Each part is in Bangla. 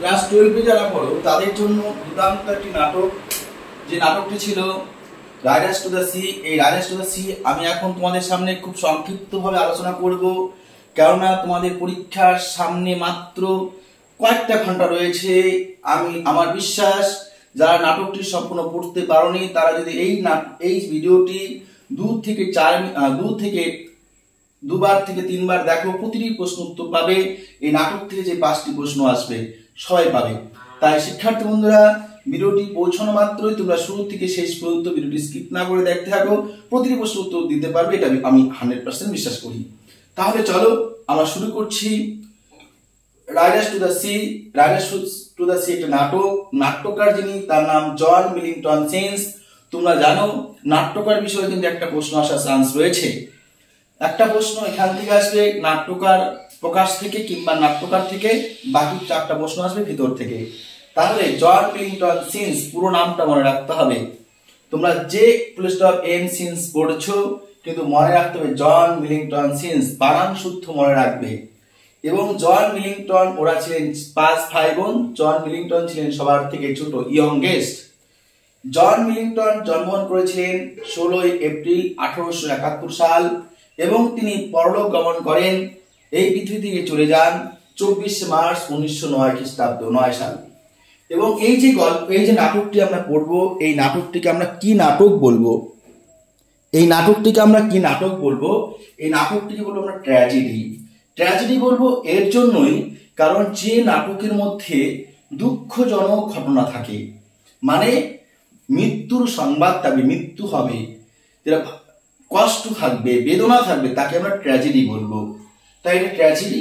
ক্লাস 12 যারা পড়ো তাদের জন্য দুর্দান্ত একটি নাটক, যে নাটকটি ছিল রাইডার্স টু দ্য সি। এই রাইডার্স টু দ্য সি আমি এখন তোমাদের সামনে খুব সংক্ষিপ্তভাবে আলোচনা করব, কেননা তোমাদের পরীক্ষার সামনে মাত্র কয়েকটা ঘন্টা রয়েছে। আমার বিশ্বাস যারা নাটকটি সম্পূর্ণ পড়তে পারোনি তারা যদি এই ভিডিওটি দুবার থেকে তিনবার দেখো, প্রতিটি প্রশ্ন উত্তর পাবে। এই নাটক থেকে যে 5টি প্রশ্ন আসবে সবাই পাবে। তাই শিক্ষার্থী বন্ধুরা, ভিডিওটি পৌঁছানো মাত্রই তোমরা শুরু থেকে শেষ পর্যন্ত ভিডিওটি স্কিপ না করে দেখতে থাকো, প্রতিটি প্রশ্ন উত্তর দিতে পারবে, এটা আমি 100% বিশ্বাস করি। তাহলে চলো আমরা শুরু করছি। Riders to the sea. Riders to the sea একটা নাটক। নাট্যকার যিনি তার নাম জন মিলিংটন সিন্স। তোমরা জানো নাট্যকার বিষয়ে কিন্তু একটা প্রশ্ন আসার চান্স রয়েছে। একটা প্রশ্ন এখান থেকে আসবে নাট্যকার প্রকাশ থেকে কিংবা নাট্যকার থেকে, বাকি 4টা প্রশ্ন আসবে ভিতর থেকে। তাহলে জন মিলিংটন সিন্স পুরো নামটা মনে রাখতে হবে। তোমরা যে ফুলস্টপ এন সিন্স পড়ছো কিন্তু মনে রাখতে হবে জন মিলিংটন সিন্স, বানান শুদ্ধ মনে রাখবে। এবং জন মিলিংটন ওরা ছিলেন 5 ভাই বোন। জন মিলিংটন ছিলেন সবার থেকে ছোট, ইয়ংগেস্ট। জন মিলিংটন জন্মগ্রহণ করেছিলেন 16 এপ্রিল 1871 সাল এবং তিনি পরলোক গমন করেন, এই পৃথিবী থেকে চলে যান 24 মার্চ 1909 খ্রিস্টাব্দ 9 সাল। এবং এই যে নাটকটি আমরা পড়বো, এই নাটকটিকে আমরা কি নাটক বলবো? এই নাটকটিকে বলবো আমরা ট্র্যাজেডি। ট্র্যাজেডি বলবো এর জন্যই কারণ যে নাটকের মধ্যে দুঃখজনক ঘটনা থাকে, মানে মৃত্যুর সংবাদ থাকবে, মৃত্যু হবে, কষ্ট থাকবে, বেদনা থাকবে, তাকে আমরা ট্র্যাজেডি বলবো। তাই এটা ট্র্যাজেডি।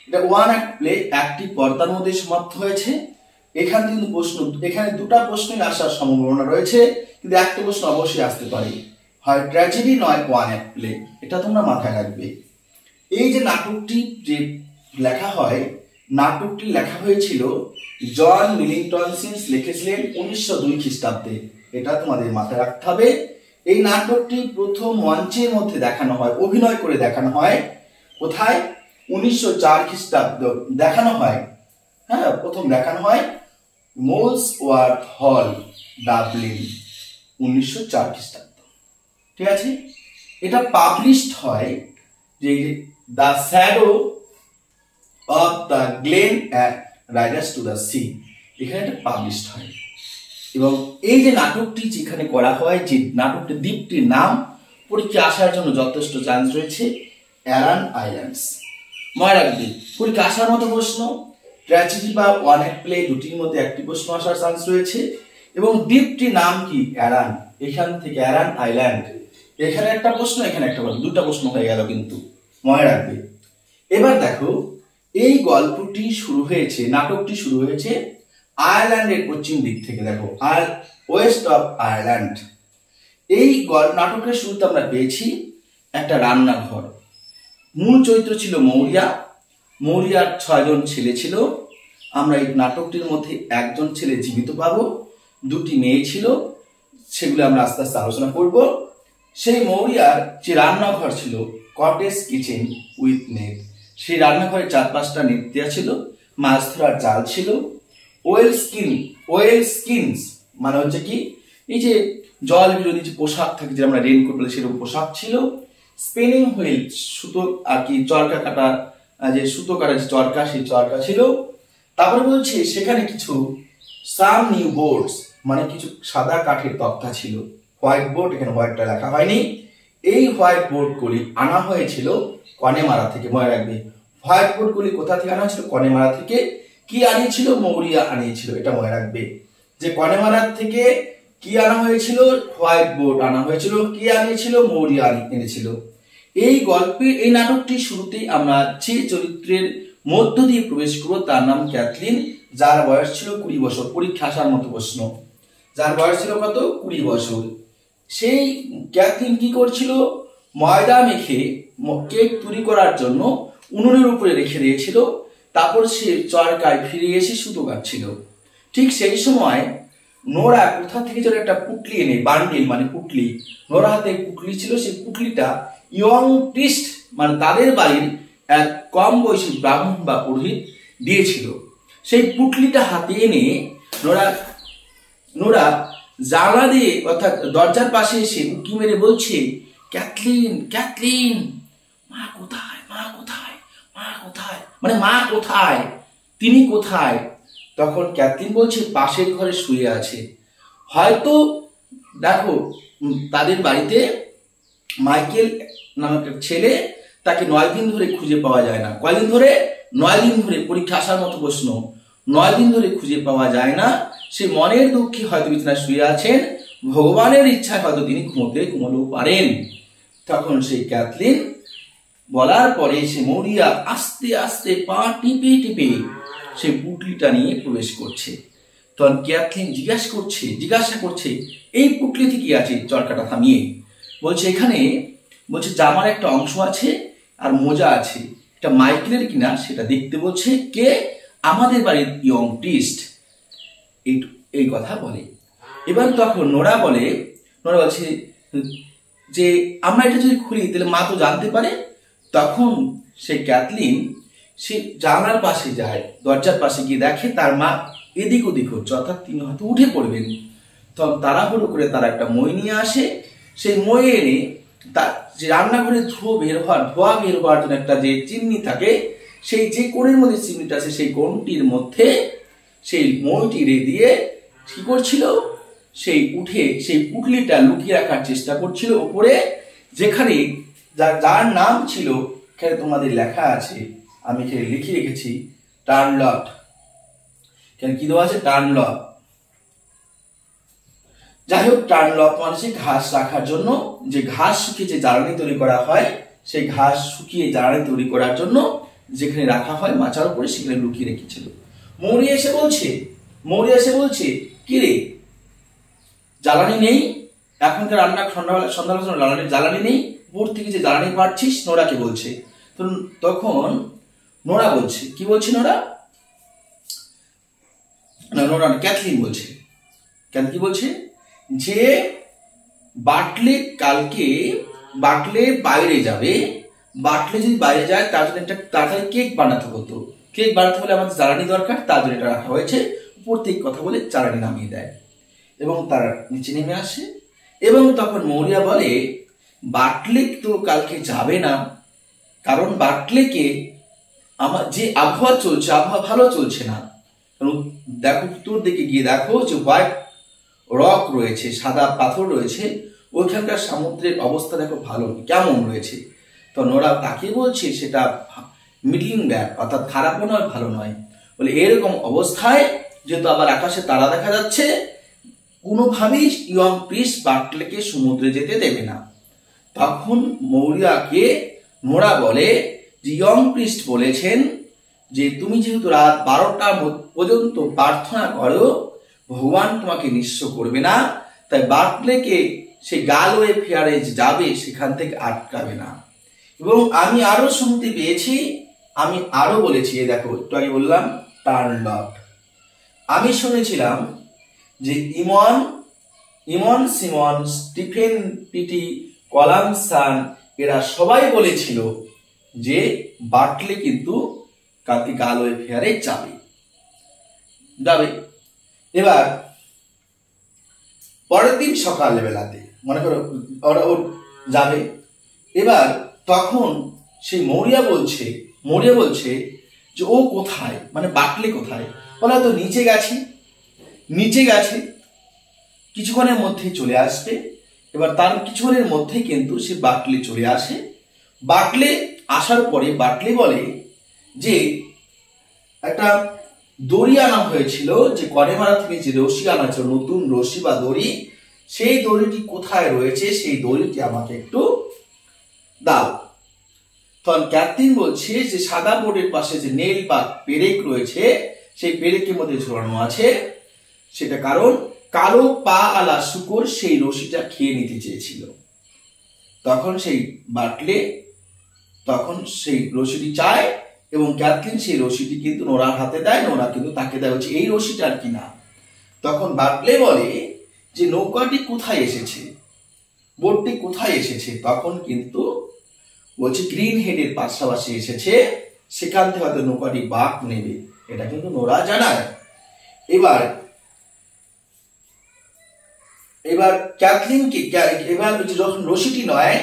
এটা ওয়ান অ্যাক্ট প্লে, একটি পর্দার মধ্যে সমাপ্ত হয়েছে। এখানে 2টা প্রশ্নই আসার সম্ভাবনা রয়েছে, কিন্তু একটা প্রশ্ন অবশ্যই আসতে পারে, হয় ট্র্যাজেডি নয় ওয়ান অ্যাক্ট প্লে। এটা তোমরা মাথায় রাখবে। এই যে নাটকটি যে লেখা হয়, নাটকটি লেখা হয়েছিল জন মিলিংটন সিন্স, লিখেছিলেন 1902 খ্রিস্টাব্দে। এটা তোমাদের মাথায় রাখতে হবে। এই নাটকটি প্রথম মঞ্চের মধ্যে দেখানো হয়, অভিনয় করে দেখানো হয়। কোথায়? 1904 খ্রিস্টাব্দ দেখানো হয়। হ্যাঁ, প্রথম দেখানো হয় মোলসওয়ার্থ হল, ডাবলিন, 1904 খ্রিস্টাব্দ। ঠিক আছে। এটা পাবলিশড হয় যে the shadow of the Glenn at Riders to the sea, এখানে এটা পাবলিশড হয়। এবং এই যে নাটকটি যেখানে করা হয়, যে নাটকটির দ্বীপটির নাম পরীক্ষা আসার জন্য যথেষ্ট চান্স রয়েছে, অ্যারান আইল্যান্ডস। মনে রাখবে পরীক্ষা আসার মতো প্রশ্ন, ট্র্যাজেডি বা ওয়ান অ্যাক্ট প্লে দুটির মধ্যে একটি প্রশ্ন আসার চান্স রয়েছে। এবং দ্বীপটির নাম কি? অ্যারান। এখান থেকে অ্যারান আইল্যান্ড, এখানে একটা প্রশ্ন, এখানে একটা প্রশ্ন, 2টা প্রশ্ন হয়ে গেল কিন্তু মনে রাখবে। এবার দেখো এই গল্পটি শুরু হয়েছে, নাটকটি শুরু হয়েছে আয়ারল্যান্ডের পশ্চিম দিক থেকে। দেখো ওয়েস্ট অফ আয়ারল্যান্ড। এই নাটকের শুরুতে আমরা পেয়েছি একটা রান্নাঘর। মূল চরিত্র ছিল মৌরিয়া। মৌরিয়ার 6 জন ছেলে ছিল। আমরা এই নাটকটির মধ্যে একজন ছেলে জীবিত পাবো, 2টি মেয়ে ছিল, সেগুলো আমরা আস্তে আস্তে আলোচনা করব। সেই মৌরিয়ার যে রান্নাঘর ছিল, কটেজ কিচেন উইথ নেট, সেই রান্নাঘরে 4-5টা নেট দেওয়া ছিল, মাছ ধরার জাল ছিল। ওয়েল স্কিনস মানে হচ্ছে কি, এই যে জল বিরোধী যে পোশাক থাকে, যে আমরা রেনকোট বলি, সেরকম পোশাক ছিল। স্পিনিং হুইল, সুতো আর কি, চরকা কাটা, যে সুতো কাটা যে চরকা, সেই চরকা ছিল। তারপরে বলছে সেখানে কিছু সাম নিউ বোর্ডস, মানে কিছু সাদা কাঠের তক্তা ছিল। হোয়াইট বোর্ড, এখানে হোয়াইটটা লেখা হয়নি। এই হোয়াইট বোর্ডগুলি আনা হয়েছিল কনেমারা থেকে। মনে রাখবে হোয়াইট বোর্ডগুলি কোথা থেকে আনা হয়েছিল? কনেমারা থেকে। কি আনিয়েছিল? মৌরিয়া আনিয়েছিল। এটা মনে রাখবে যে কনেমারার থেকে কি আনা হয়েছিল? হোয়াইট বোর্ড আনা হয়েছিল। কি আনিয়েছিল? মৌরিয়া এনেছিল। এই নাটকটি শুরুতেই আমরা যে চরিত্রের মধ্য দিয়ে প্রবেশ করবো তার নাম ক্যাথলিন, যার বয়স ছিল 20 বছর। পরীক্ষা আসার মতো প্রশ্ন, যার বয়স ছিল কত? 20 বছর। সেই ক্যাথলিন কি করছিল? ময়দা মেখে কেক তৈরি করার জন্য উনুনের উপরে রেখে দিয়েছিল। তারপর সে চরকায় ফিরে এসে সুতো কাটছিল। ঠিক সেই সময় নোরা কোথা থেকে যেন একটা পুটলি এনে, বান্ডিল মানে পুটলি, নোরা হাতে পুটলি ছিল, সেই পুটলিটা ইয়ং প্রিস্ট মানে তাদের বাড়ির এক কম বয়সী ব্রাহ্মণ বা পুরোহিত দিয়েছিল। সেই পুটলিটা হাতে এনে নোরা নোরা জানলা দিয়ে অর্থাৎ দরজার পাশে এসে উঁকি মেরে বলছে, ক্যাথলিন ক্যাথলিন, মা কোথায়, মা কোথায়, মা কোথায়, মানে মা কোথায়, তিনি কোথায়? তখন ক্যাথলিন বলছে পাশের ঘরে শুয়ে আছে। হয়তো দেখো তাদের বাড়িতে মাইকেল নামক ছেলে, তাকে 9 দিন ধরে খুঁজে পাওয়া যায় না। কয়দিন ধরে? 9 দিন ধরে। পরীক্ষা আসার মতো প্রশ্ন। 9 দিন ধরে খুঁজে পাওয়া যায় না। সে মনের দুঃখে হয়তো বিছানায় শুয়ে আছেন, ভগবানের ইচ্ছায় হয়তো তিনি ঘুমোতেও পারেন। তখন সেই ক্যাথলিন বলার পরে সে মরিয়া আস্তে আস্তে পা টিপে টিপে সেই পুটলিটা নিয়ে প্রবেশ করছে। তখন ক্যাথলিন জিজ্ঞাসা করছে এই পুটলিতে কি আছে? চরকাটা থামিয়ে বলছে এখানে বলছে জামার একটা অংশ আছে আর মোজা আছে, এটা মাইকেলের কিনা সেটা দেখতে বলছে। কে? আমাদের বাড়ির ইয়ং প্রিস্ট। এই কথা বলে। এবার তখন নোরা বলছে যে আমরা এটা যদি খুলি তাহলে মা তো জানতে পারে। তখন সে ক্যাথলিন সে জানালার পাশে যায়, দরজার পাশে গিয়ে দেখে তার মা এদিক ওদিক হচ্ছে, অর্থাৎ তিনি হয়তো উঠে পড়বেন। তখন তাড়াহুড়ো করে তারা একটা মই নিয়ে আসে। সেই মই এনে তার যে রান্নাঘরে ধোয়া বের হওয়ার জন্য একটা যে চিমনি থাকে, সেই যে কোণের মধ্যে চিমনিটা আছে সেই কোণটির মধ্যে সেই মইটি দিয়ে কি করছিল, সেই পুটলিটা লুকিয়ে রাখার চেষ্টা করছিল উপরে, যেখানে যার নাম ছিল এখানে তোমাদের লেখা আছে, আমি এখানে লিখে রেখেছি টার্নলট। এখানে কি দেওয়া আছে? টার্নলট। যাই হোক, টার্নলট মানে সে ঘাস রাখার জন্য, যে ঘাস শুকিয়ে যে জ্বালানি তৈরি করা হয়, সেই ঘাস শুকিয়ে জ্বালানি তৈরি করার জন্য যেখানে রাখা হয় মাচার উপরে, সেখানে লুকিয়ে রেখেছিল। মৌরি এসে বলছে কি রে, জ্বালানি নেই? এখনকার রান্না সন্ধ্যাবেলা জ্বালানি নেই, উপর থেকে যে জ্বালানি পাচ্ছিস? নোরাকে বলছে। তখন নোরা বলছে, কি বলছে নোরা? নোরা ক্যাথলিন বলছে। কি বলছে? যে বাটলে বাইরে যাবে, বাটলে যদি বাইরে যায় তার জন্য একটা তাড়াতাড়ি কেক বানাতে হতো। কেক বানাতে হলে আমাদের জ্বালানি দরকার, তার জন্য এটা রাখা হয়েছে। উপর থেকে কথা বলে জ্বালানি নামিয়ে দেয় এবং তারা নিচে নেমে আসে। এবং তখন মৌরিয়া বলে বাটলে তো কালকে যাবে না, কারণ বাটলেকে আমার যে আবহাওয়া ভালো চলছে না। দেখো উত্তর দিকে গিয়ে দেখো যে হোয়াইট রক রয়েছে, সাদা পাথর রয়েছে, ওইখানকার সমুদ্রের অবস্থা দেখো ভালো কেমন রয়েছে। তো নোরা তাকে বলছে সেটা মিডলিং ব্যাড, অর্থাৎ খারাপও নয় ভালো নয়। বলে এরকম অবস্থায় যেহেতু আবার আকাশে তারা দেখা যাচ্ছে, কোনোভাবেই ইয়ং প্রিস্ট বাটলেকে সমুদ্রে যেতে দেবে না। তখন মৌরিয়াকে নোরা বলে যে ইয়ং প্রিস্ট বলেছেন যে তুমি যেহেতু রাত 12টা পর্যন্ত প্রার্থনা করো, ভগবান তোমাকে নিঃস্ব করবে না, তাই বাটলেকে সে গালওয়ে ফেয়ারে যাবে সেখান থেকে আটকাবে না। এবং আমি আরো শুনতে পেয়েছি, আমি আরো বলেছি, দেখো একটু আগে বললাম টার্নলট। আমি শুনেছিলাম যে ইমন সিমন, স্টিফেন পিটি, কলামসান এরা সবাই বলেছিল যে বাটলে কিন্তু কালকে গালওয়ে ফেয়ারে যাবে। এবার পরের দিন সকালবেলাতে মনে করো ওরা যাবে। এবার তখন সেই মৌরিয়া বলছে যে ও কোথায়, মানে বাটলে কোথায়? বলা তো নিচে গেছে, কিছুক্ষণের মধ্যে চলে আসবে। এবার তার কিছুক্ষণের মধ্যে কিন্তু সে বাটলে চলে আসে। বাটলে আসার পরে বাটলে বলে যে একটা দড়ি আনা হয়েছিল, যে কড়েমারা থেকে যে রশি আনা ছিল, নতুন রশি বা দড়ি, সেই দড়িটি কোথায় রয়েছে, সেই দড়িটি আমাকে একটু দাও। তখন ক্যাথলিন বলছে যে সাদা বোর্ডের পাশে যে নেল বা পেরেক রয়েছে, সেই পেরেকের মধ্যে ঝোলানো আছে, সেটা কারণ কালো পা আলা শুকর সেই রশিটা খেয়ে নিতে চেয়েছিল। তখন সেই বাটলে সেই রশিটি চায় এবং ক্যাথলিন সেই রশিটি কিন্তু নোরার হাতে দেয়, নোরা কিন্তু তাকে দেয় হচ্ছে এই রশিটা আর কি না। তখন বাটলে বলে যে নৌকাটি কোথায় এসেছে, বোটটি কোথায় এসেছে? তখন কিন্তু বলছে গ্রিন হেডের পাশাপাশি এসেছে, সেখান থেকে হয়তো নৌকাটি বাঁক নেবে। এটা কিন্তু নোরা জানায়। এবার ক্যাথলিনকে যখন রশিটি নয়,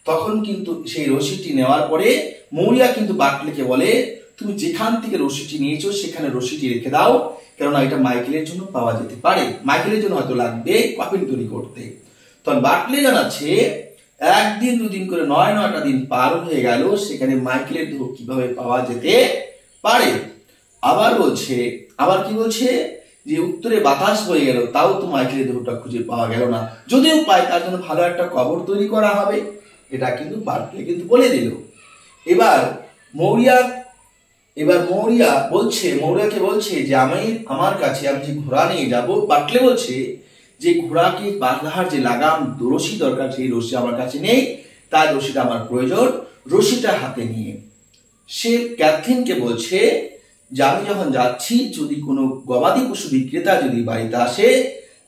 তখন কিন্তু সেই রশিটি নেওয়ার পরে মৌরিয়া কিন্তু বাটলেকে বলে, তুমি যেখান থেকে রশিটি নিয়েছো সেখানে রশিটি রেখে দাও, কেননা এটা মাইকেলের জন্য পাওয়া যেতে পারে, মাইকেলের জন্য হয়তো লাগবে কফিন তৈরি করতে। তখন বাটলে জানাচ্ছে একদিন দুদিন করে 9টা দিন পার হয়ে গেল, সেখানে মাইকেলের দেহ কিভাবে পাওয়া যেতে পারে। আবার কি বলছে যে উত্তরে বাতাস বয়ে গেল, তাও তো মাইকেলের দেহটা খুঁজে পাওয়া গেল না, যদিও পায় তার জন্য ভালো একটা কবর তৈরি করা হবে, এটা কিন্তু বাটলে কিন্তু বলে দিল। এবার মৌরিয়াকে বলছে যে আমার কাছে আমি যে ঘোড়া নিয়ে যাব। বাটলে বলছে যে ঘোড়াকে বাঁধার যে লাগাম রশি দরকার, সেই রশি আমার কাছে নেই, তার রশিটা আমার প্রয়োজন। রশিটা হাতে নিয়ে সে ক্যাথলিনকে বলছে যে আমি যখন যাচ্ছি, যদি কোনো গবাদি পশু বিক্রেতা যদি বাড়িতে আসে,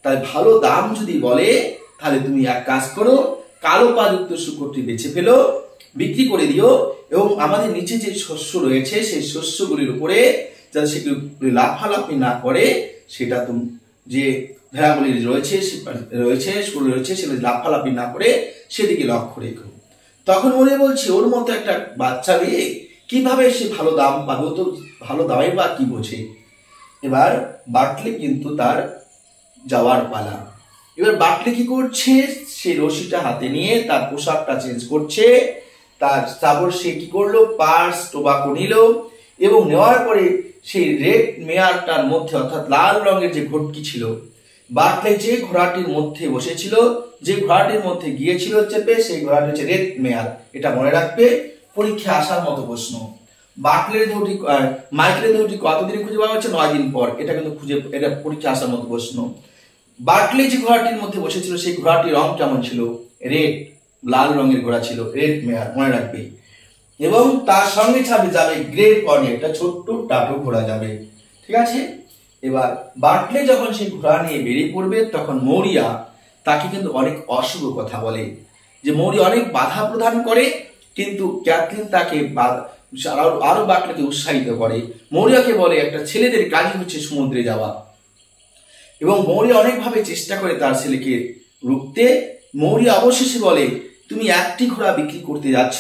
তাই ভালো দাম যদি বলে, তাহলে তুমি এক কাজ করো, কালো পাযুক্ত শূকরটি বেছে ফেলো, বিক্রি করে দিও, এবং আমাদের নিচে যে শস্য রয়েছে সেই শস্যগুলির উপরে যাতে সেগুলো লাফালাফি না করে, সেটা তুমি যে ভেড়াগুলি রয়েছে সেগুলো লাফালাফি না করে সেদিকে লক্ষ্য রেখো। তখন মনে বলছি ওর মতো একটা বাচ্চা দিয়ে কিভাবে সে ভালো দাম পাবে, তো ভালো দামে বা কি বোঝে। এবার বাটলে কিন্তু তার যাওয়ার পালা। এবার বাটলে কি করছে, সেই রশিটা হাতে নিয়ে তার পোশাকটা চেঞ্জ করছে, তারপর সে কি করলো, পার্স টোবাকো নিল, এবং নেওয়ার পরে সেই রেড মেয়ারটার মধ্যে, অর্থাৎ লাল রঙের যে ঘটকি ছিল, বাটলে যে ঘোড়াটির মধ্যে বসেছিল, যে ঘোড়াটির মধ্যে গিয়েছিল চেপে, সেই ঘোড়াটি হচ্ছে রেড মেয়ার। এটা মনে রাখবে, পরীক্ষা আসার মতো প্রশ্ন। মাইকেলের দেহটি কতদিনে খুঁজে পাওয়া হচ্ছে? 9 দিন পর। এটা কিন্তু এটা পরীক্ষা আসার মতো প্রশ্ন। বাটলে যে ঘোড়াটির মধ্যে বসেছিল সেই ঘোড়াটির রং কেমন ছিল? রেড, লাল রঙের ঘোড়া ছিল, রেড মেয়ার, মনে রাখবে। এবং তার সঙ্গে যাবে গ্রে পনি, একটা ছোট্ট টাটু ঘোড়া যাবে, ঠিক আছে। এবার বাটলে যখন সেই ঘোড়া নিয়ে বেরিয়ে পড়বে, তখন মৌরিয়া তাকে কিন্তু অনেক অশুভ কথা বলে, যে মৌরিয়া অনেক বাধা প্রদান করে, কিন্তু ক্যাথলিন তাকে আরো বাটলেকে উৎসাহিত করে। মৌরিয়াকে বলে একটা ছেলেদের কাজই হচ্ছে সমুদ্রে যাওয়া, এবং মৌরিয়া অনেকভাবে চেষ্টা করে তার ছেলেকে রুখতে। মৌরিয়া অবশেষে বলে, তুমি একটি ঘোড়া বিক্রি করতে যাচ্ছ,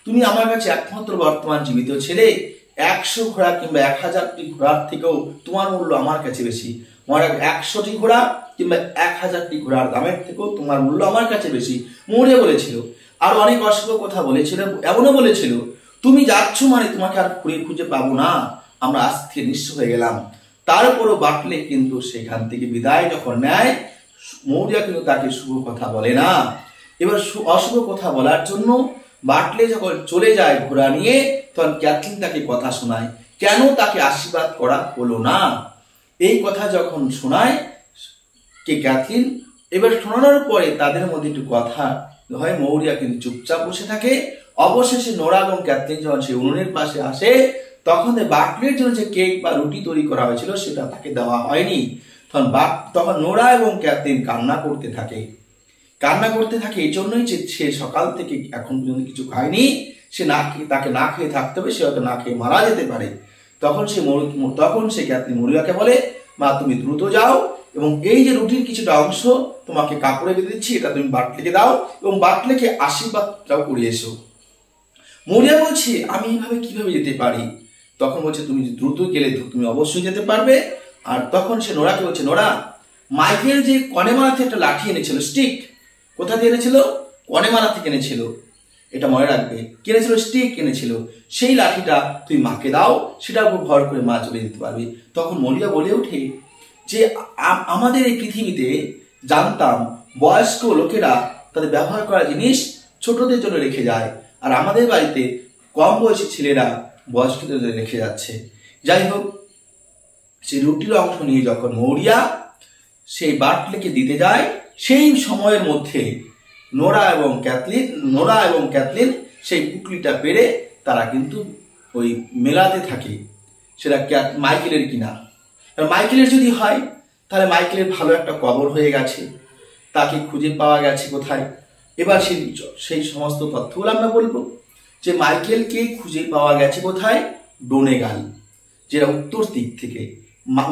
তুমি আমার কাছে একমাত্র বর্তমান জীবিত ছেলে, 100 ঘোড়া কিংবা 1000টি ঘোড়ার থেকেও তোমার মূল্য আমার কাছে বেশি। মনে রাখবে, 100টি ঘোড়া কিংবা 1000টি ঘোড়ার দামের থেকেও তোমার মূল্য আমার কাছে বেশি, মৌরিয়া বলেছিল। আর অনেক অশুভ কথা বলেছিল, এমনও বলেছিল, তুমি যাচ্ছ মানে তোমাকে আর খুঁজে পাবো না, আমরা আজ থেকে নিঃস্ব হয়ে গেলাম। তারপরও বাটলে কিন্তু সেখান থেকে বিদায় যখন নেয়, মৌরিয়া কিন্তু তাকে শুভ কথা বলে না। এবার অশুভ কথা বলার জন্য বাটলে যখন চলে যায় ঘোড়া নিয়ে, তখন ক্যাথলিন তাকে কথা শোনায়, কেন তাকে আশীর্বাদ করা হলো না। এই কথা যখন শোনায় কে ক্যাথলিন, এবার শোনানোর পরে তাদের মধ্যে একটু কথা হয়, মৌরিয়া কিন্তু চুপচাপ বসে থাকে। অবশেষে নোরা এবং ক্যাথলিন যখন সেই উনুনের পাশে আসে, তখন বাটলের জন্য যে কেক বা রুটি তৈরি করা হয়েছিল সেটা তাকে দেওয়া হয়নি। তখন নোরা এবং ক্যাথলিন কান্না করতে থাকে এই জন্যই যে সে সকাল থেকে এখন পর্যন্ত কিছু খায়নি, তাকে না খেয়ে থাকতে হবে, সে হয়তো না খেয়ে মারা যেতে পারে। তখন সে ক্যাথলিন মৌরিয়াকে বলে, মা তুমি দ্রুত যাও, এবং এই যে রুটির কিছুটা অংশ তোমাকে কাপড়ে বেঁধে দিচ্ছি, এটা তুমি বাটলেকে দাও, এবং বাটলেকে আশীর্বাদটাও করে এসো। মৌরিয়া বলছে, আমি এইভাবে কিভাবে যেতে পারি? তখন বলছে, তুমি দ্রুত গেলে তুমি অবশ্যই যেতে পারবে। আর তখন সে নোরাকে বলছে, নোরা, মাইকেল যে কনেমারা থেকে একটা লাঠি এনেছিল, স্টিক, কোথা দিয়ে এনেছিল? কনেমারা থেকে এনেছিল, এটা মনে রাখবে। কিনেছিল? স্টিক এনেছিল। সেই লাঠিটা তুই মাকে দাও, সেটার উপর ভর করে মা চলে যেতে পারবি। তখন মৌরিয়া বলে ওঠে যে আমাদের এই পৃথিবীতে জানতাম বয়স্ক লোকেরা তাদের ব্যবহার করা জিনিস ছোটদের জন্য রেখে যায়, আর আমাদের বাড়িতে কম বয়সী ছেলেরা বয়স্কদের রেখে যাচ্ছে। যাই হোক, সেই রুটির অংশ নিয়ে যখন মৌরিয়া সেই বাটলেকে দিতে যায়, সেই সময়ের মধ্যে নোরা এবং ক্যাথলিন সেই পুটলিটা পেরে তারা কিন্তু ওই মেলাতে থাকে, সেটা মাইকেলের কিনা। মাইকেলের যদি হয়, তাহলে মাইকেলের ভালো একটা কবর হয়ে গেছে, তাকে খুঁজে পাওয়া গেছে কোথায়। এবার সেই সমস্ত তথ্যগুলো আমরা বলবো, যে মাইকেলকে খুঁজে পাওয়া গেছে কোথায়? ডোনেগাল। যেটা উত্তর দিক থেকে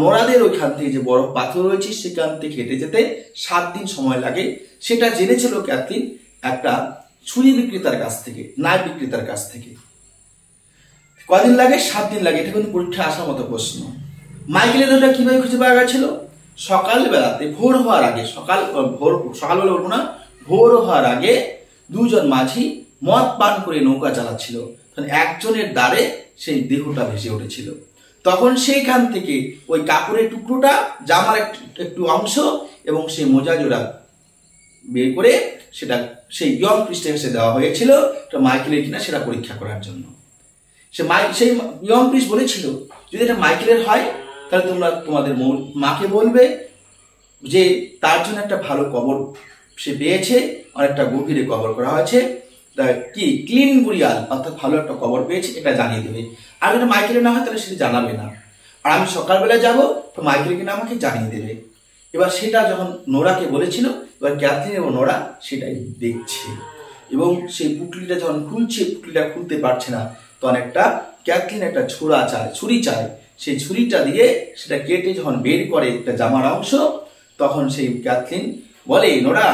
নোরাদের ওইখান থেকে যে বড় পাথর রয়েছে সেখান থেকে হেঁটে যেতে 7 দিন সময় লাগে। সেটা জেনেছিল ক্যাথলিন একটা ছুরি বিক্রেতার কাছ থেকে, নাইফ বিক্রেতার কাছ থেকে। কদিন লাগে? 7 দিন লাগে। এটা কিন্তু পরীক্ষা আসার মতো প্রশ্ন। মাইকেলের ওটা কিভাবে খুঁজে পাওয়া গেছিল? সকালবেলাতে ভোর হওয়ার আগে, সকালবেলা বলবো না, ভোর হওয়ার আগে দুজন মাঝি মদ পান করে নৌকা চালাচ্ছিল। একজনের দ্বারে সেই দেহটা ভেসে উঠেছিল। তখন সেইখান থেকে ওই কাপড়ের টুকরোটা, জামার একটু অংশ এবং সেই মোজা জোড়া বের করে সেটা সেই ইয়ং প্রিস্টের কাছে দেওয়া হয়েছিল মাইকেলের কিনা সেটা পরীক্ষা করার জন্য। সেই ইয়ং প্রিস্ট বলেছিল যদি এটা মাইকেলের হয় তাহলে তোমরা তোমাদের মাকে বলবে যে তার জন্য একটা ভালো কবর সে পেয়েছে, অনেকটা গভীরে কবর করা হয়েছে, কি ক্লিন বুরিয়াল অর্থাৎ ভালো একটা কবর পেয়েছে, এটা জানিয়ে দেবে। আর যদি মাইকেলের না হয় তাহলে সেটা জানাবে না। আর আমি সকালবেলা যাব তো মাইকেল কিনা আমাকে জানিয়ে দেবে। এবার সেটা যখন নোরাকে বলেছিল, এবার ক্যাথলিন এবং নোরা সেটাই দেখছে এবং সেই পুটলিটা যখন খুলছে, পুটলিটা খুলতে পারছে না, তখন ক্যাথলিন একটা ছুরি চায়। সেই ছুরিটা দিয়ে সেটা কেটে যখন বের করে একটা জামার অংশ, তখন সেই ক্যাথলিন বলে নোরা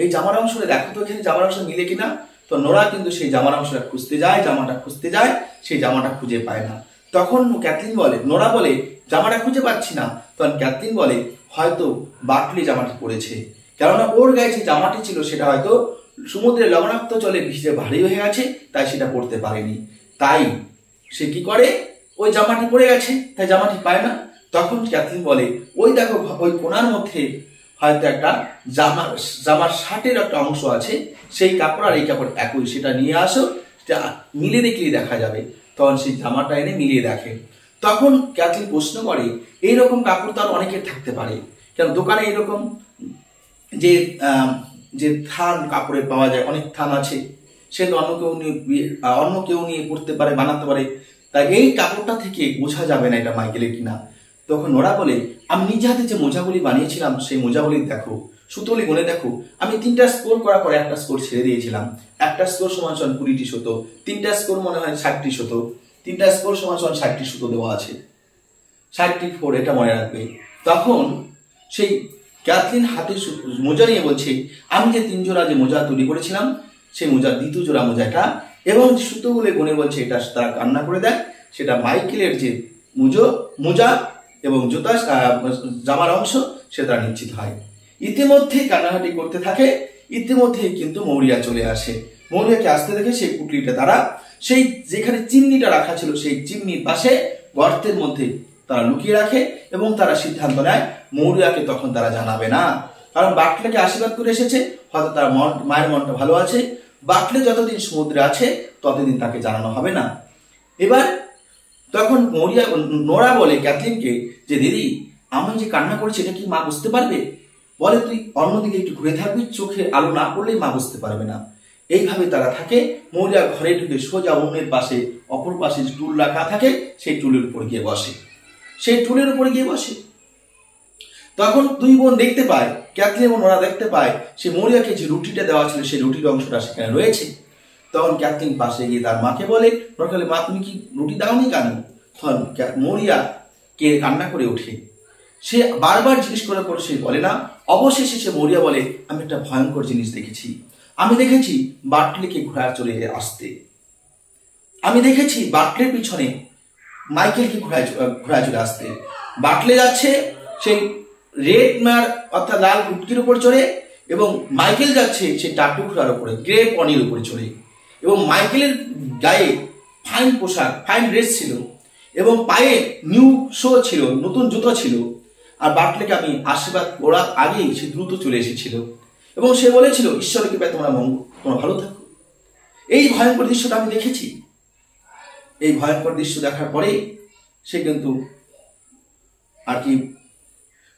এই জামার অংশটা দেখো তো এখানে জামার অংশ মিলে কিনা। তো নোরা কিন্তু সেই জামার অংশটা খুঁজতে যায়, জামাটা খুঁজতে যায়, সেই জামাটা খুঁজে পায় না। তখন ক্যাথলিন বলে, নোরা বলে জামাটা খুঁজে পাচ্ছি না। তখন ক্যাথলিন বলে হয়তো বাটলি জামাটি পড়েছে, কেননা ওর গায়ে যে জামাটি ছিল সেটা হয়তো সমুদ্রে লবণাক্ত জলে ভিজে ভারী হয়ে গেছে, তাই সেটা পড়তে পারেনি। তাই সে কি করে, ওই জামাটি পড়ে গেছে, তাই জামাটি পায় না। তখন ক্যাথলিন বলে ওই দেখো ওই কোণার মধ্যে হয়তো একটা জামার শার্টের একটা অংশ আছে, সেই কাপড় আর এই কাপড় একই, সেটা নিয়ে আসো, সেটা মিলে দেখলেই দেখা যাবে। তখন সেই জামাটা এনে মিলিয়ে দেখে। তখন ক্যাথলিন প্রশ্ন করে এইরকম কাপড় তার অনেকের থাকতে পারে, কারণ দোকানে এরকম যে থান কাপড়ে পাওয়া যায়, অনেক থান আছে, সে অন্য কেউ নিয়ে পড়তে পারে, বানাতে পারে, তাই এই কাপড়টা থেকে বোঝা যাবে না এটা মাইকেলের কিনা। তখন নোরা বলে আমি নিজে হাতে যে মোজাগুলি বানিয়েছিলাম সেই মোজাগুলি দেখো, সুতোগুলি গুনে দেখো, আমি 3টা স্কোর করার পরে একটা স্কোর ছেড়ে দিয়েছিলাম। একটা স্কোর সমান 20টি সুতো, 3টা স্কোর মনে হয় 60টি সুতো, 3টা স্কোর সমান 60টি সুতো দেওয়া আছে, 60টি 4, এটা মনে রাখবে। তখন সেই ক্যাথলিন হাতে মোজা নিয়ে বলছে আমি যে 3 জোড়া যে মোজা তৈরি করেছিলাম সেই মোজার 2য় জোড়া মোজাটা, এবং সুতোগুলো গুনে বলছে এটা তারা কান্না করে দেয়, সেটা মাইকেলের যে মোজা এবং জুতা জামার অংশ সেটা নিশ্চিত হয়। ইতিমধ্যে কান্নাকাটি করতে থাকে। ইতিমধ্যে কিন্তু মৌরিয়া চলে আসে। মৌরিয়াকে আসতে দেখে সেই পুটলিটা তারা সেই যেখানে চিমনিটা রাখা ছিল সেই চিমনির পাশে গর্তের মধ্যে তারা লুকিয়ে রাখে এবং তারা সিদ্ধান্ত নেয় মৌরিয়াকে তখন তারা জানাবে না, কারণ বাটলেকে আশীর্বাদ করে এসেছে, হয়তো তার মায়ের মনটা ভালো আছে, বাটলে যতদিন সমুদ্রে আছে ততদিন তাকে জানানো হবে না। এবার তখন নোরা বলে ক্যাথলিনকে যে দিদি আমি যে কান্না করছি এটা কি মা বুঝতে পারবে? বলে তুই অন্যদিকে একটু ঘুরে থাকবি, চোখে আলো না পড়লেই মা বুঝতে পারবে না। এইভাবে তারা থাকে। মৌরিয়া ঘরে ঢুকে সোজা উনুনের পাশে অপর পাশে টুল রাখা থাকে, সেই টুলের উপর গিয়ে বসে, তখন 2 বোন দেখতে পায়, ক্যাথলিন এবং নোরা দেখতে পায় সে মৌরিয়াকে যে রুটিটা দেওয়া ছিল সেই রুটির অংশটা সেখানে রয়েছে। তখন ক্যাথলিন পাশে গিয়ে তার মাকে বলে, মা তুমি কি রুটি দাওনি কেন? তখন মৌরিয়া কে কান্না করে ওঠে। সে বারবার জিজ্ঞেস করে সে বলে না। অবশেষে সে মৌরিয়া বলে আমি একটা ভয়ঙ্কর জিনিস দেখেছি। আমি দেখেছি বাটলিকে ঘোড়া চলে আসতে, আমি দেখেছি বাটলের পিছনে মাইকেলকে ঘোড়া চলে আসতে। বাটলে যাচ্ছে সেই রেড মার অর্থাৎ লাল উটকির উপর চড়ে, এবং মাইকেল যাচ্ছে সেই টাটু ঘোড়ার উপরে, গ্রে পনির উপরে চড়ে, এবং মাইকেলের গায়ে ফাইন পোশাক, ফাইন ড্রেস ছিল, এবং পায়ে নিউ শো ছিল, নতুন জুতো ছিল। আর বাটলেকে আমি আশীর্বাদ করার আগেই সে দ্রুত চলে এসেছিল এবং সে বলেছিল ঈশ্বরের কৃপায় তোমরা ভালো থাকো। এই ভয়ঙ্কর দৃশ্যটা আমি দেখেছি। এই ভয়ঙ্কর দৃশ্য দেখার পরে সে কিন্তু আর কি,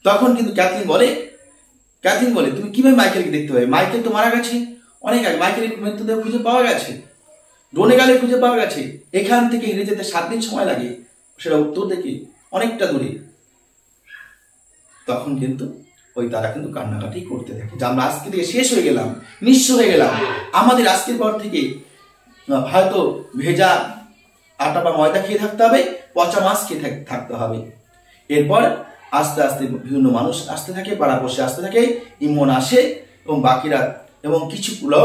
তখন কিন্তু ক্যাথলিন বলে তুমি কিভাবে মাইকেলকে দেখতে পাবে? মাইকেল তো মারা গেছে অনেক আগে, মাইকেলের মৃতদেহ খুঁজে পাওয়া গেছে, ডোনেগালে খুঁজে পাওয়া গেছে, এখান থেকে হেরে যেতে 7 দিন সময় লাগে, সেটা উত্তর থেকে অনেকটা দূরে। তখন কিন্তু তারা কিন্তু কান্নাকাটি করতে থাকে যে আমরা আজকে থেকে শেষ হয়ে গেলাম, নিঃস্ব হয়ে গেলাম, আমাদের আজকের পর থেকে হয়তো ভেজা আটা বা ময়দা খেয়ে থাকতে হবে, পচা মাছ খেয়ে থাকতে হবে। এরপর আস্তে আস্তে বিভিন্ন মানুষ আসতে থাকে, পাড়াপড়শি আসতে থাকে, ইমন আসে এবং বাকিরা এবং কিছুগুলো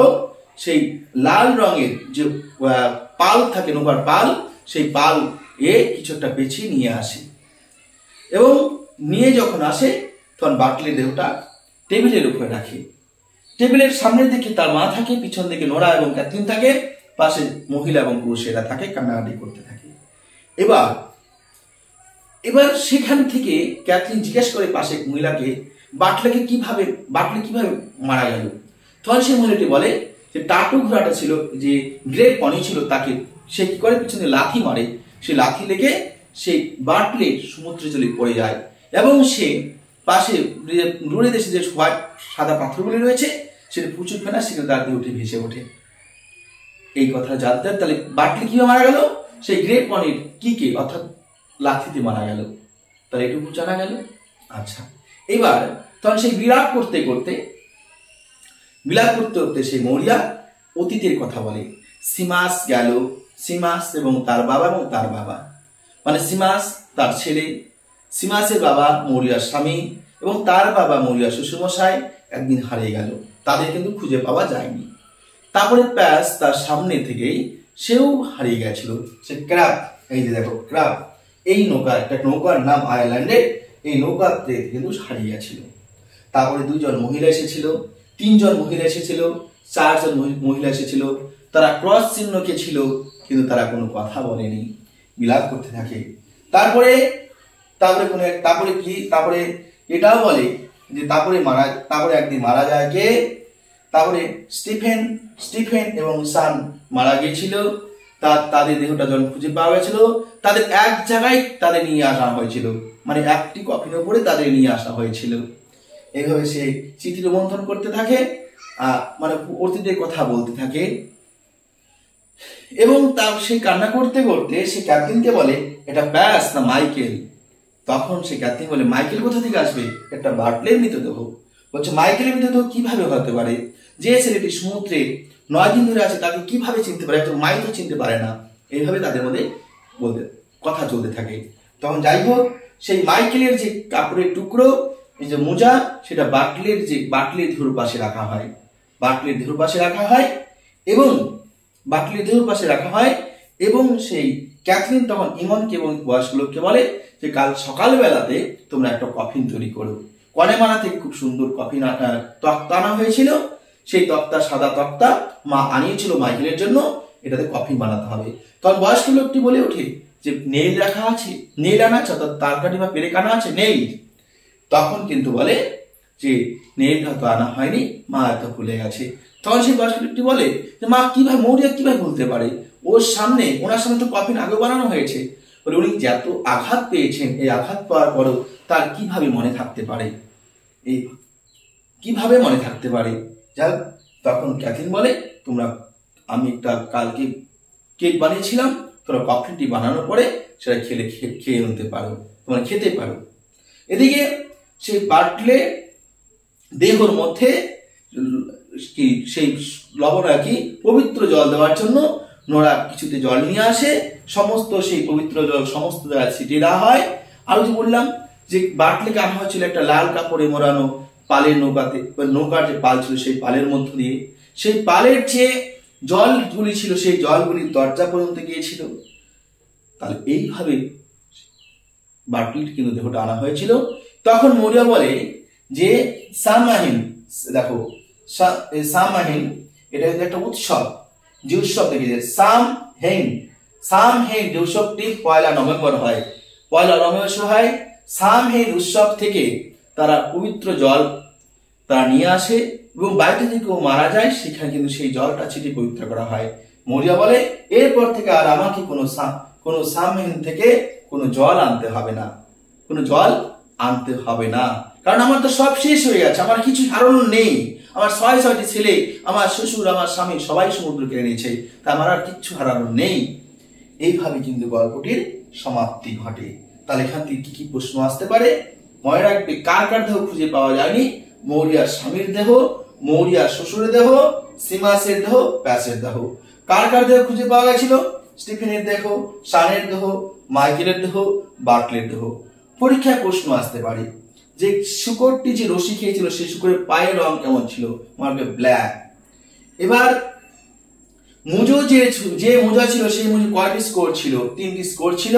সেই লাল রঙের যে পাল থাকে, নৌকার পাল, সেই পাল কিছু একটা পেছিয়ে নিয়ে আসে এবং নিয়ে যখন আসে তখন বাটলির দেহটা টেবিলের উপরে রাখে। টেবিলের সামনের দিকে তার মা থাকে, পিছন দিকে নোরা এবং ক্যাথরিন থাকে, পাশে মহিলা এবং পুরুষেরা থাকে, কান্নাকাটি করতে থাকে। এবার সেখান থেকে ক্যাথরিন জিজ্ঞেস করে পাশে মহিলাকে, বাটলি কিভাবে মারা গেল? তখন সেই মহিলাটি বলে যে টাটু ঘোড়াটা ছিল, যে গ্রেট পনি ছিল, তাকে সে কি করে পিছনে লাথি মারে, সেই লাথি লেগে সেই বাটলি সমুদ্রে জলে পড়ে যায় এবং সে পাশে রুড়ে দেশে যে সাদা পাথরগুলি রয়েছে সেটা প্রচুর ফেনা, সেখানে তার দিয়ে উঠে ভেসে ওঠে। এই কথা জানতে তাহলে বাটলি কিভাবে মারা গেল? সেই গ্রেট পনির কি অর্থাৎ লাথিতে মারা গেল। তাহলে এটুকু জানা গেল। আচ্ছা, এবার তখন সেই বিলাপ করতে করতে সেই মরিয়া অতীতের কথা বলে। সিমাস গেল, সিমাস এবং তার বাবা, মানে সিমাস তার ছেলে, সিমাসের বাবা মরিয়ার স্বামী এবং তার বাবা মরিয়ার শ্বশুরমশাই একদিন হারিয়ে গেল, তাদের কিন্তু খুঁজে পাওয়া যায়নি। তারপরে প্যাস তার সামনে থেকেই সেও হারিয়ে গেছিল। সে ক্র্যাব, এই যে দেখো ক্র্যাব, এই একটা নৌকার নাম আয়ারল্যান্ডের, এই নৌকাতে কিন্তু হারিয়ে গেছিল। তারপরে 2 জন মহিলা এসেছিল, 3 জন মহিলা এসেছিল, 4 জন মহিলা এসেছিল, তারা ক্রস চিহ্ন কে ছিল, কিন্তু তারা কোনো কথা বলেনি, বিলাপ করতে থাকে। তারপরে এটাও বলে যে তারপরে একদিন মারা যায় কে? তারপরে স্টিফেন এবং সান মারা গিয়েছিল। তাদের দেহটা যখন খুঁজে পাওয়া গেছিল, তাদের এক জায়গায় তাদের নিয়ে আসা হয়েছিল, মানে একটি কফিনের উপরে তাদের নিয়ে আসা হয়েছিল। এইভাবে সে চিঠি রোমন্থন করতে থাকে, মানে অতীতের কথা বলতে থাকে এবং তার সে কান্না করতে করতে সে ক্যাথরিনকে বলে, এটা প্যাস না মাইকেল? তখন সে ক্যাথরিন বলে, মাইকেল কোথা থেকে আসবে? এটা বাটলের মৃতদেহ। বলছে মাইকেলের মৃতদেহ কিভাবে হতে পারে? যে ছেলেটি সমুদ্রে 9 দিন ধরে আছে তাকে কিভাবে চিনতে পারে? একটা মাইল তো চিনতে পারে না। এইভাবে তাদের মধ্যে কথা চলতে থাকে। তখন যাই হোক, সেই মাইকেলের যে কাপড়ের টুকরো, এই যে মোজা, সেটা বাটলের দেহর পাশে রাখা হয়, এবং সেই ক্যাথরিন তখন ইমনকে এবং বয়স্ক লোককে বলে যে কাল সকালবেলাতে তোমরা একটা কফিন তৈরি করো। কনেমানা থেকে খুব সুন্দর কফিন তক্তা আনা হয়েছিল, সেই সাদা তক্তা মা আনিয়েছিল মাইকেলের জন্য, এটাতে কফিন বানাতে হবে। তখন বয়স্ক লোকটি বলে ওঠে যে নেইল রাখা আছে, নেইল আনা আছে, অর্থাৎ তারকাঠি বা পেরেক আনা আছে, নেইল। তখন কিন্তু বলে যে নেইল হয়তো আনা হয়নি, মা এত ভুলে গেছে। তখন সেই বয়স্ক লোকটি বলে যে মা মরিয়া কিভাবে বলতে পারে? ওনার সামনে তো কফিন আগে বানানো হয়েছে। বলে উনি যত আঘাত পেয়েছেন, এই আঘাত পাওয়ার পরও তার কিভাবে মনে থাকতে পারে? তখন ক্যাথরিন বলে, আমি একটা কালকে কেক বানিয়েছিলাম, তোমরা কফিনটি বানানোর পরে সেটা খেয়ে নিতে পারো, তোমরা খেতে পারো। এদিকে সেই বাটলে দেহর মধ্যে সেই পবিত্র জল দেওয়ার জন্য নোরা কিছুতে জল নিয়ে আসে, সমস্ত সেই পবিত্র জল সমস্ত জায়গায় ছিটিয়ে দেওয়া হয়। আরো যে বললাম যে বাটলিকে আনা হয়েছিল একটা লাল কাপড়ে মোড়ানো পালের নৌকাতে, নৌকার যে পাল ছিল সেই পালের মধ্য দিয়ে, সেই পালের যে জলগুলি ছিল সেই জলগুলি দরজা পর্যন্ত গিয়েছিল। তাহলে এইভাবে বাটলির কিন্তু দেহটা আনা হয়েছিল। তখন মরিয়া বলে যে সামাহিন, দেখো সামাহিন এটা কিন্তু একটা উৎসব, যে উৎসব দেখেছে সামহেইন যে উৎসবটি 1 নভেম্বর হয়, 1 নভেম্বর হয়। সামহেইন উৎসব থেকে তারা পবিত্র জল তারা নিয়ে আসে এবং বাড়িতে যদি কেউ মারা যায় সেখানে কিন্তু সেই জলটা ছিটিয়ে পবিত্র করা হয়। মরিয়া বলে এরপর থেকে আর আমাকে কোনো সামহেইন থেকে কোনো জল আনতে হবে না, কারণ আমার তো সব শেষ হয়ে গেছে, আমার কিছু হারানো নেই। আমার 6টি ছেলে, আমার শ্বশুর, আমার স্বামী সবাই সমুদ্র কেড়ে নিয়েছে, তা আমার আর কিচ্ছু হারানো নেই। এইভাবে কিন্তু গল্পটির সমাপ্তি ঘটে। তাহলে এখান থেকে কি প্রশ্ন আসতে পারে? মনে রাখবে, কার দেহ খুঁজে পাওয়া যায়নি? মৌরিয়ার স্বামীর দেহ, মৌরিয়ার শ্বশুরের দেহ, সিমাসের দেহ, প্যাসের দেহ। কার দেহ খুঁজে পাওয়া গেছিল? স্টিফেনের দেহ, সানের দেহ, মাইকেলের দেহ, বার্টলের দেহ। পরীক্ষায় প্রশ্ন আসতে পারে যে শুকরটি যে রশি খেয়েছিল সেই শুকরের পায়ের রং কেমন ছিল, মারবে ব্ল্যাক। এবার মুজো যে মোজা ছিল সেই মুজো কয়টি স্কোর ছিল, 3টি স্কোর ছিল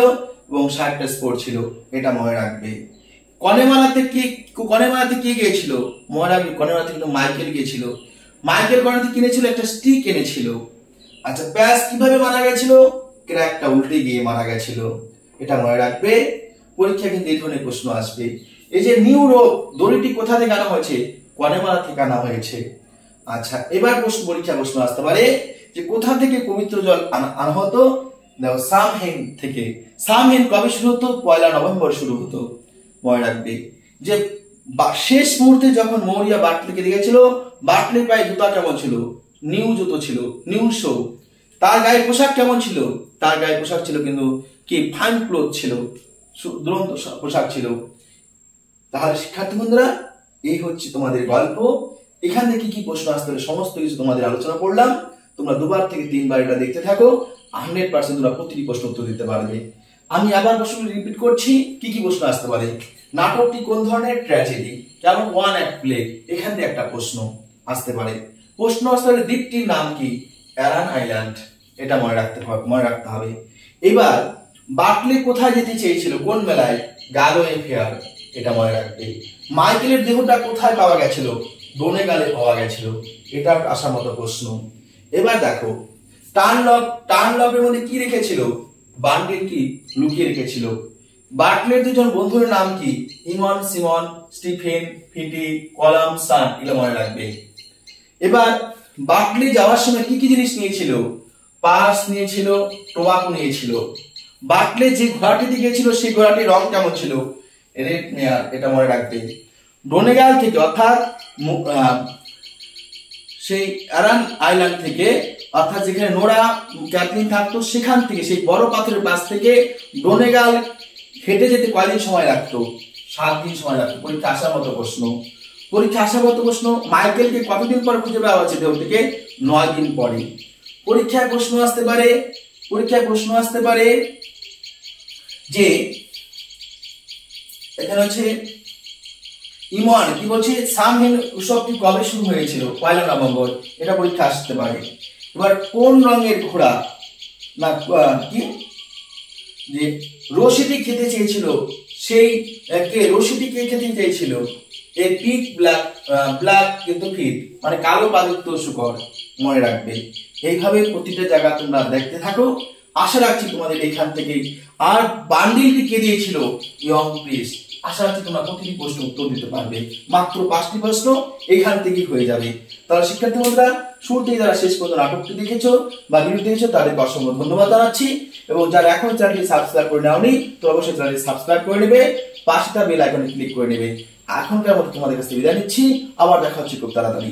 এবং 60টা স্কোর ছিল, এটা মনে রাখবে। কনেমালাতে কে গিয়েছিল, মনে রাখবে কনেমালাতে কিন্তু মাইকেল গিয়েছিল। মাইকেল কনেমালাতে কিনেছিল একটা স্টিক এনেছিল। আচ্ছা, প্যাস কিভাবে মারা গেছিল, ক্র্যাকটা উল্টে গিয়ে মারা গেছিল, এটা মনে রাখবে। পরীক্ষা কিন্তু এই ধরনের প্রশ্ন আসবে। এই যে নিউ রোপ দড়িটি কোথা থেকে আনা হয়েছে, কনেমালা থেকে আনা হয়েছে। আচ্ছা, এবার পরীক্ষা প্রশ্ন আসতে পারে যে কোথা থেকে পবিত্র জল আনা হতো, দেখো সামহেন থেকে। সামহেন কবে শুরু হতো, 1 নভেম্বর শুরু হতো, মনে রাখবে। যে শেষ মুহূর্তে যখন মৌরিয়া বার্টলেকে দেখেছিল, বার্টলের পায়ে জুতা কেমন ছিল, নিউ জুতো ছিল, নিউ শো। তার গায়ের পোশাক কেমন ছিল, তার গায়ের পোশাক ছিল কিন্তু কি ফাইন ক্লোথ ছিল, দুরন্ত পোশাক ছিল। তাহলে শিক্ষার্থী বন্ধুরা, এই হচ্ছে তোমাদের গল্প। এখান থেকে কি প্রশ্ন আসতে হবে সমস্ত কিছু তোমাদের আলোচনা করলাম। তোমরা 2বার থেকে 3বার এটা দেখতে থাকো, 100% তোমরা প্রতিটি প্রশ্ন উত্তর দিতে পারবে। আমি আবার প্রশ্নগুলো রিপিট করছি, কি কি প্রশ্ন আসতে পারে। নাটকটি কোন ধরনের, ট্র্যাজেডি, কেমন ওয়ান অ্যাক্ট প্লে, এখান থেকে একটা প্রশ্ন আসতে পারে। প্রশ্ন আসতে পারে দ্বীপটির নাম কি, অ্যারান আইল্যান্ড, এটা মনে রাখতে হবে। এবার বার্টলে কোথায় যেতে চেয়েছিল, কোন মেলায়, গ্যালোয়ে ফেয়ার, এটা মনে রাখবে। মাইকেলের দেহটা কোথায় পাওয়া গেছিল, ডোনেগালে পাওয়া গেছিল, এটা আসার মতো প্রশ্ন। এবার দেখো টার্নলকের মধ্যে কি রেখেছিল, বান্ডিল কি লুকিয়ে রেখেছিল। বার্টলের 2জন বন্ধুর নাম কি, ইমন সিমন, স্টিফেন ফিটি, কলাম সান, এটা মনে রাখবে। এবার বার্টলে যাওয়ার সময় কি কি জিনিস নিয়েছিল, পার্স নিয়েছিল, টোবাকো নিয়েছিল। বার্টলে যে ঘোড়াটিতে গিয়েছিল সেই ঘোড়াটির রং কেমন ছিল, রেড মেয়ার, এটা মনে রাখবে। ডোনেগাল থেকে অর্থাৎ সেই অ্যারান আইল্যান্ড থেকে, অর্থাৎ যেখানে নোরা ক্যাথলিন থাকতো সেখান থেকে, সেই বড় পাথরের পাশ থেকে ডোনেগাল হেঁটে যেতে কয়দিন সময় লাগতো, 7 দিন সময় লাগতো। পরীক্ষা আসার মতো প্রশ্ন। মাইকেলকে কতদিন পরে খুঁজে পাওয়া হয়েছে দেহ থেকে, 9 দিন পরে। পরীক্ষায় প্রশ্ন আসতে পারে যে এখানে হচ্ছে ইমন কি বলছে, সামহেন উৎসবটি কবে শুরু হয়েছিল, 1 নভেম্বর, এটা পরীক্ষা আসতে পারে। এবার কোন রঙের ঘোড়া, না কি যে রশিটি খেতে চেয়েছিল, সেই রশিটি কে খেতে চেয়েছিল, এ পিক ব্ল্যাক কিন্তু ফিট, মানে কালো পাদুক্ত শুকর, মনে রাখবে। এইভাবে প্রতিটা জায়গা তোমরা দেখতে থাকো, আশা রাখছি তোমাদের এখান থেকেই। আর বান্ডিলটি কে দিয়েছিল, ইয়ং প্রিস্ট, আশা রাখছি তোমরা প্রতিটি প্রশ্ন উত্তর দিতে পারবে। মাত্র 5টি প্রশ্ন এখান থেকেই হয়ে যাবে। তাহলে শিক্ষার্থী বন্ধুরা, শুরুতেই যারা শেষ পর্যন্ত নাটকটি দেখেছো বা ভিডিও দেখেছো তাদেরকে অসংখ্য ধন্যবাদ জানাচ্ছি। এবং যারা এখন চ্যানেলটি সাবস্ক্রাইব করে নাওনি তো অবশ্যই চ্যানেলটি সাবস্ক্রাইব করে নেবে, পাশে থাকা বেল আইকনে ক্লিক করে নেবে। এখনকার মতো তোমাদের কাছে বিদায় নিচ্ছি, আবার দেখা হচ্ছে খুব তাড়াতাড়ি।